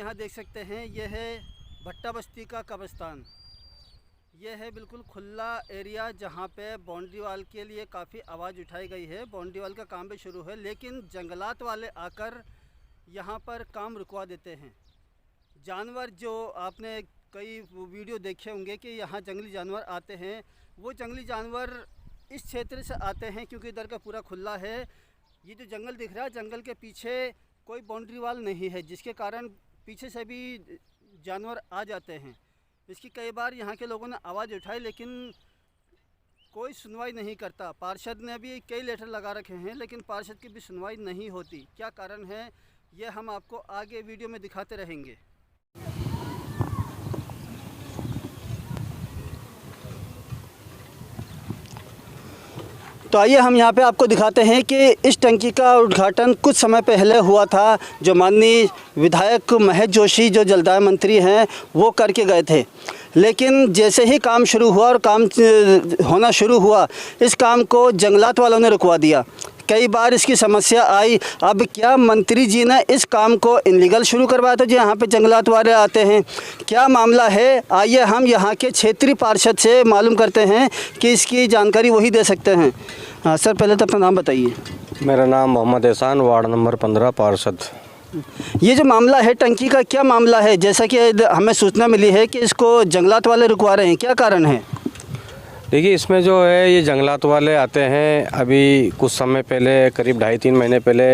यहाँ देख सकते हैं, यह है भट्टा बस्ती का कब्रिस्तान। यह है बिल्कुल खुला एरिया जहाँ पे बाउंड्री वाल के लिए काफ़ी आवाज़ उठाई गई है। बाउंड्री वाल का काम भी शुरू है, लेकिन जंगलात वाले आकर यहाँ पर काम रुकवा देते हैं। जानवर जो आपने कई वीडियो देखे होंगे कि यहाँ जंगली जानवर आते हैं, वो जंगली जानवर इस क्षेत्र से आते हैं क्योंकि इधर का पूरा खुला है। ये जो जंगल दिख रहा है, जंगल के पीछे कोई बाउंड्री वाल नहीं है, जिसके कारण पीछे से भी जानवर आ जाते हैं। इसकी कई बार यहाँ के लोगों ने आवाज़ उठाई, लेकिन कोई सुनवाई नहीं करता। पार्षद ने भी कई लेटर लगा रखे हैं, लेकिन पार्षद की भी सुनवाई नहीं होती। क्या कारण है, ये हम आपको आगे वीडियो में दिखाते रहेंगे। तो आइए हम यहाँ पे आपको दिखाते हैं कि इस टंकी का उद्घाटन कुछ समय पहले हुआ था, जो माननीय विधायक महेश जोशी जो जलदाय मंत्री हैं वो करके गए थे। लेकिन जैसे ही काम शुरू हुआ और काम होना शुरू हुआ, इस काम को जंगलात वालों ने रुकवा दिया। कई बार इसकी समस्या आई। अब क्या मंत्री जी ने इस काम को इनलीगल शुरू करवाया था जो यहाँ पे जंगलात वाले आते हैं? क्या मामला है, आइए हम यहाँ के क्षेत्रीय पार्षद से मालूम करते हैं कि इसकी जानकारी वही दे सकते हैं। हाँ सर, पहले तो अपना नाम बताइए। मेरा नाम मोहम्मद एहसान, वार्ड नंबर 15 पार्षद। ये जो मामला है टंकी का, क्या मामला है? जैसा कि हमें सूचना मिली है कि इसको जंगलात वाले रुकवा रहे हैं, क्या कारण है? देखिए, इसमें जो है ये जंगलात वाले आते हैं। अभी कुछ समय पहले, करीब 2.5-3 महीने पहले,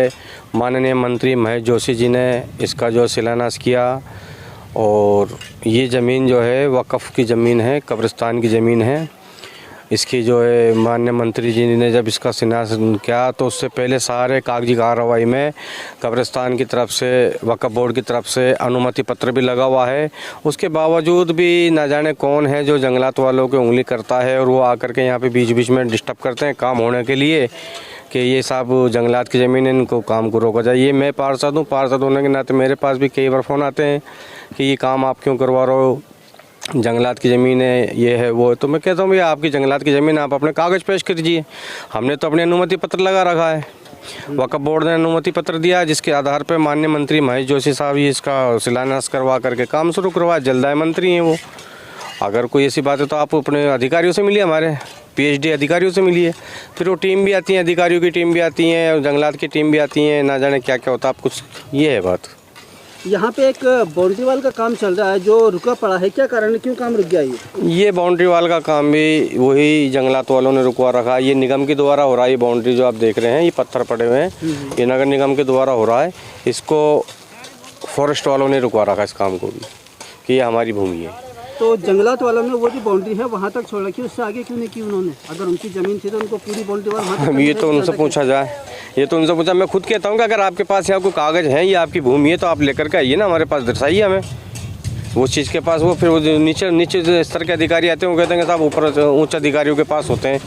माननीय मंत्री महेश जोशी जी ने इसका जो शिलान्यास किया। और ये ज़मीन जो है वक़्फ़ की ज़मीन है, कब्रिस्तान की ज़मीन है। इसकी जो है माननीय मंत्री जी ने जब इसका शिलान्यास किया तो उससे पहले सारे कागजी कार्रवाई में कब्रिस्तान की तरफ से, वक्फ बोर्ड की तरफ से अनुमति पत्र भी लगा हुआ है। उसके बावजूद भी न जाने कौन है जो जंगलात वालों की उंगली करता है, और वो आकर के यहाँ पे बीच बीच में डिस्टर्ब करते हैं काम होने के लिए कि ये सब जंगलात की ज़मीन है, इनको काम को रोका जाए। ये मैं पार्षद हूँ, पार्षद होने के नाते मेरे पास भी कई बार फ़ोन आते हैं कि ये काम आप क्यों करवा रहे हो, जंगलात की ज़मीन है, ये है वो है। तो मैं कहता हूँ भैया, आपकी जंगलात की ज़मीन, आप अपने कागज़ पेश कीजिए। हमने तो अपनी अनुमति पत्र लगा रखा है, वक्फ बोर्ड ने अनुमति पत्र दिया, जिसके आधार पर माननीय मंत्री महेश जोशी साहब ये इसका शिलान्यास करवा करके काम शुरू करवाया। जलदाय मंत्री हैं वो। अगर कोई ऐसी बात है तो आप अपने अधिकारियों से मिलिए, हमारे PhD अधिकारियों से मिलिए। फिर वो टीम भी आती है, अधिकारियों की टीम भी आती है, जंगलात की टीम भी आती है, ना जाने क्या क्या होता है। आप कुछ ये है बात। यहाँ पे एक बाउंड्री वाल का काम चल रहा है जो रुका पड़ा है, क्या कारण है, क्यों काम रुक गया? ये बाउंड्री वाल का काम भी वही जंगलात वालों ने रुकवा रखा है। ये निगम के द्वारा हो रहा है। ये बाउंड्री जो आप देख रहे हैं, ये पत्थर पड़े हुए हैं, ये नगर निगम के द्वारा हो रहा है। इसको फॉरेस्ट वालों ने रुकवा रखा है इस काम को भी, कि ये हमारी भूमि है। तो जंगलात वालों ने वो जो बाउंड्री है वहाँ तक छोड़ रखी, उससे आगे क्यों नहीं की उन्होंने? अगर उनकी ज़मीन थी तो उनको पूरी बाउंड्री वाल ये तो उनसे पूछा जाए, ये तो उनसे पूछा। मैं खुद कहता हूँ कि अगर आपके पास यहाँ कोई कागज़ है, ये आपकी भूमि है, तो आप लेकर के आइए ना, हमारे पास दर्शाइए हमें वो चीज़ के पास। वो फिर वो नीचे स्तर के अधिकारी आते हैं, वो कहते हैं कि साहब ऊपर उच्च अधिकारियों के पास होते हैं।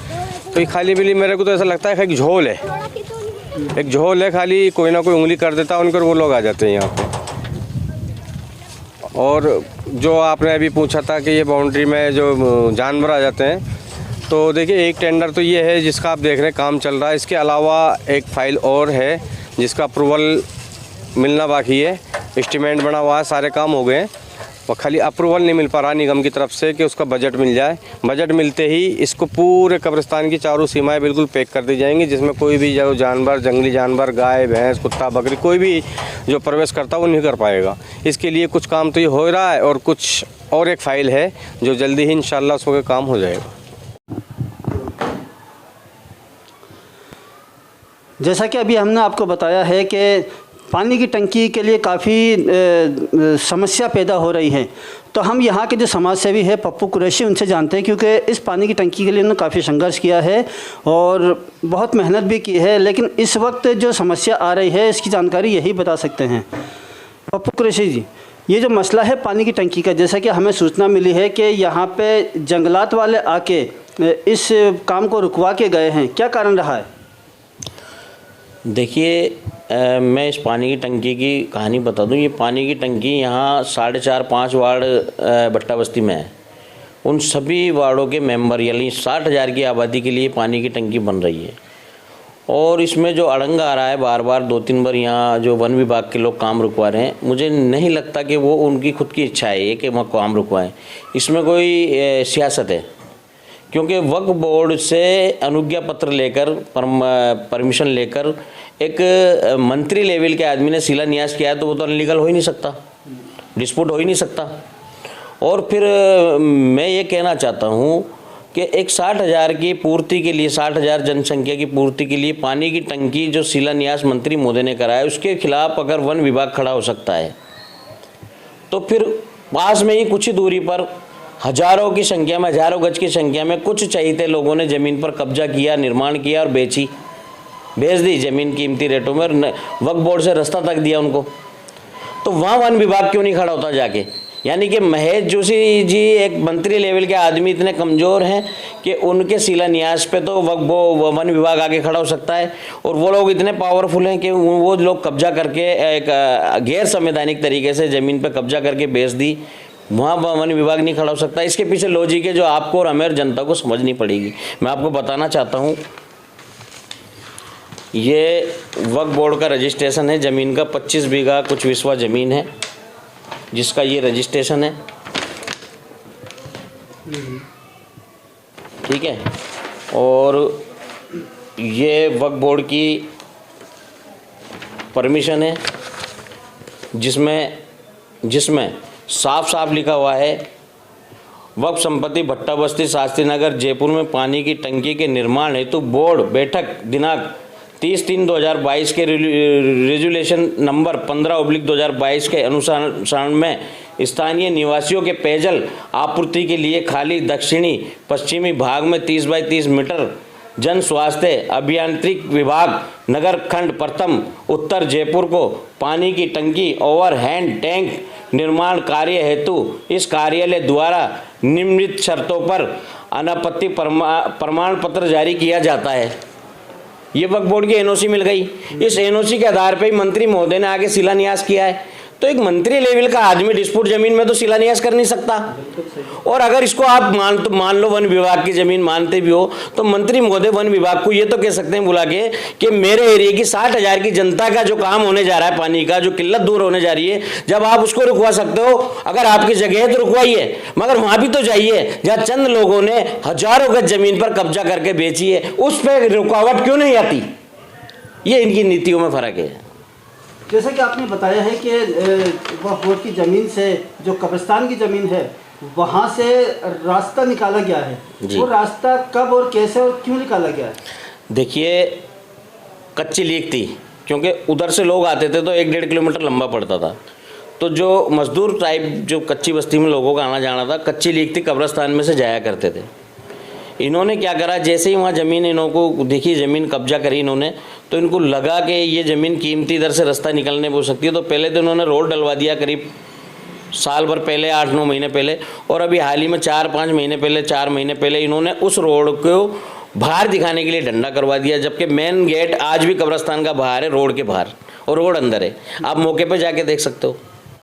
तो ये खाली बिली मेरे को तो ऐसा लगता है एक झोल है, एक झोल है खाली, कोई ना कोई उंगली कर देता है उनकर, वो लोग आ जाते हैं यहाँ पर। और जो आपने अभी पूछा था कि ये बाउंड्री में जो जानवर आ जाते हैं, तो देखिए एक टेंडर तो ये है जिसका आप देख रहे हैं काम चल रहा है। इसके अलावा एक फ़ाइल और है जिसका अप्रूवल मिलना बाकी है। एस्टीमेट बना हुआ है, सारे काम हो गए हैं, और खाली अप्रूवल नहीं मिल पा रहा निगम की तरफ से कि उसका बजट मिल जाए। बजट मिलते ही इसको पूरे कब्रिस्तान की चारों सीमाएं बिल्कुल पैक कर दी जाएंगी, जिसमें कोई भी जो जानवर, जंगली जानवर, गाय भैंस, कुत्ता बकरी, कोई भी जो प्रवेश करता वो नहीं कर पाएगा। इसके लिए कुछ काम तो ये हो रहा है, और कुछ और एक फ़ाइल है जो जल्दी ही इंशाल्लाह उसका काम हो जाएगा। जैसा कि अभी हमने आपको बताया है कि पानी की टंकी के लिए काफ़ी समस्या पैदा हो रही है, तो हम यहाँ के जो समाज सेवी है पप्पू कुरैशी, उनसे जानते हैं, क्योंकि इस पानी की टंकी के लिए उन्होंने काफ़ी संघर्ष किया है और बहुत मेहनत भी की है। लेकिन इस वक्त जो समस्या आ रही है, इसकी जानकारी यही बता सकते हैं। पप्पू कुरैशी जी, ये जो मसला है पानी की टंकी का, जैसा कि हमें सूचना मिली है कि यहाँ पे जंगलात वाले आके इस काम को रुकवा के गए हैं, क्या कारण रहा है? देखिए, मैं इस पानी की टंकी की कहानी बता दूं। ये पानी की टंकी यहाँ 4.5-5 वार्ड भट्टा बस्ती में है। उन सभी वार्डों के मेंबर, यानी 60,000 की आबादी के लिए पानी की टंकी बन रही है। और इसमें जो अड़ंगा आ रहा है बार बार 2-3 बार यहाँ जो वन विभाग के लोग काम रुकवा रहे हैं, मुझे नहीं लगता कि वो उनकी खुद की इच्छा है कि वह काम रुकवाएं। इसमें कोई सियासत है, क्योंकि वक्फ बोर्ड से अनुज्ञा पत्र लेकर परमिशन लेकर एक मंत्री लेवल के आदमी ने शिलान्यास किया है, तो वो तो अनलीगल हो ही नहीं सकता, डिस्प्यूट हो ही नहीं सकता। और फिर मैं ये कहना चाहता हूँ कि एक 60,000 की पूर्ति के लिए, 60,000 जनसंख्या की पूर्ति के लिए पानी की टंकी जो शिलान्यास मंत्री महोदय ने कराया, उसके खिलाफ अगर वन विभाग खड़ा हो सकता है, तो फिर पास में ही कुछ ही दूरी पर हजारों की संख्या में, हजारों गज की संख्या में कुछ चहीते लोगों ने ज़मीन पर कब्जा किया, निर्माण किया और बेच दी ज़मीन कीमती रेटों में, वक्फ बोर्ड से रास्ता तक दिया उनको। तो वहाँ वन विभाग क्यों नहीं खड़ा होता जाके? यानी कि महेश जोशी जी एक मंत्री लेवल के आदमी इतने कमज़ोर हैं कि उनके शिलान्यास पे तो वन विभाग आगे खड़ा हो सकता है, और वो लोग इतने पावरफुल हैं कि वो लोग कब्जा करके एक गैर संवैधानिक तरीके से ज़मीन पे कब्जा करके बेच दी, वहाँ वन विभाग नहीं खड़ा हो सकता। इसके पीछे लॉजिक है जो आपको और हमें जनता को समझनी पड़ेगी। मैं आपको बताना चाहता हूँ, ये वक्फ बोर्ड का रजिस्ट्रेशन है ज़मीन का, 25 बीघा कुछ विस्वा ज़मीन है जिसका ये रजिस्ट्रेशन है, ठीक है। और ये वक्फ बोर्ड की परमिशन है जिसमें साफ साफ लिखा हुआ है, वक्फ संपत्ति भट्टा बस्ती शास्त्री नगर जयपुर में पानी की टंकी के निर्माण हेतु बोर्ड बैठक दिनांक 30/3/2022 के रेजुलेशन नंबर 15/2022 के अनुसार में स्थानीय निवासियों के पेयजल आपूर्ति के लिए खाली दक्षिणी पश्चिमी भाग में 30x30 मीटर जन स्वास्थ्य अभियांत्रिक विभाग नगर खंड प्रथम उत्तर जयपुर को पानी की टंकी ओवरहेड टैंक निर्माण कार्य हेतु इस कार्यालय द्वारा निम्नलिखित शर्तों पर अनापत्ति प्रमाण पत्र जारी किया जाता है। ये वक्फ बोर्ड की एनओसी मिल गई। इस एनओसी के आधार पर ही मंत्री महोदय ने आगे शिलान्यास किया है। तो एक मंत्री लेवल का आदमी डिस्प्यूट जमीन में तो शिलान्यास कर नहीं सकता। और अगर इसको आप मान लो वन विभाग की जमीन मानते भी हो, तो मंत्री महोदय वन विभाग को ये तो कह सकते हैं बुला के कि मेरे एरिया की 60,000 की जनता का जो काम होने जा रहा है, पानी का जो किल्लत दूर होने जा रही है, जब आप उसको रुकवा सकते हो, अगर आपकी जगह है तो रुकवाइए, मगर वहां भी तो जाइए जहां चंद लोगों ने हजारों गज जमीन पर कब्जा करके बेची है, उस पर रुकावट क्यों नहीं आती? ये इनकी नीतियों में फर्क है। जैसा कि आपने बताया है कि वक्फ बोर्ड की ज़मीन से जो कब्रिस्तान की ज़मीन है वहाँ से रास्ता निकाला गया है, वो रास्ता कब और कैसे और क्यों निकाला गया है? देखिए, कच्ची लीक थी, क्योंकि उधर से लोग आते थे तो 1-1.5 किलोमीटर लंबा पड़ता था। तो जो मजदूर टाइप जो कच्ची बस्ती में लोगों का आना जाना था, कच्ची लीक थी, कब्रिस्तान में से जाया करते थे। इन्होंने क्या करा, जैसे ही वहाँ ज़मीन इन्हों को देखी, ज़मीन कब्जा करी इन्होंने, तो इनको लगा कि ये ज़मीन कीमती इधर से रास्ता निकलने हो सकती है। तो पहले तो इन्होंने रोड डलवा दिया करीब साल भर पहले, 8-9 महीने पहले, और अभी हाल ही में 4-5 महीने पहले, 4 महीने पहले इन्होंने उस रोड को बाहर दिखाने के लिए डंडा करवा दिया, जबकि मेन गेट आज भी कब्रिस्तान का बाहर है, रोड के बाहर, और रोड अंदर है। आप मौके पर जाके देख सकते हो।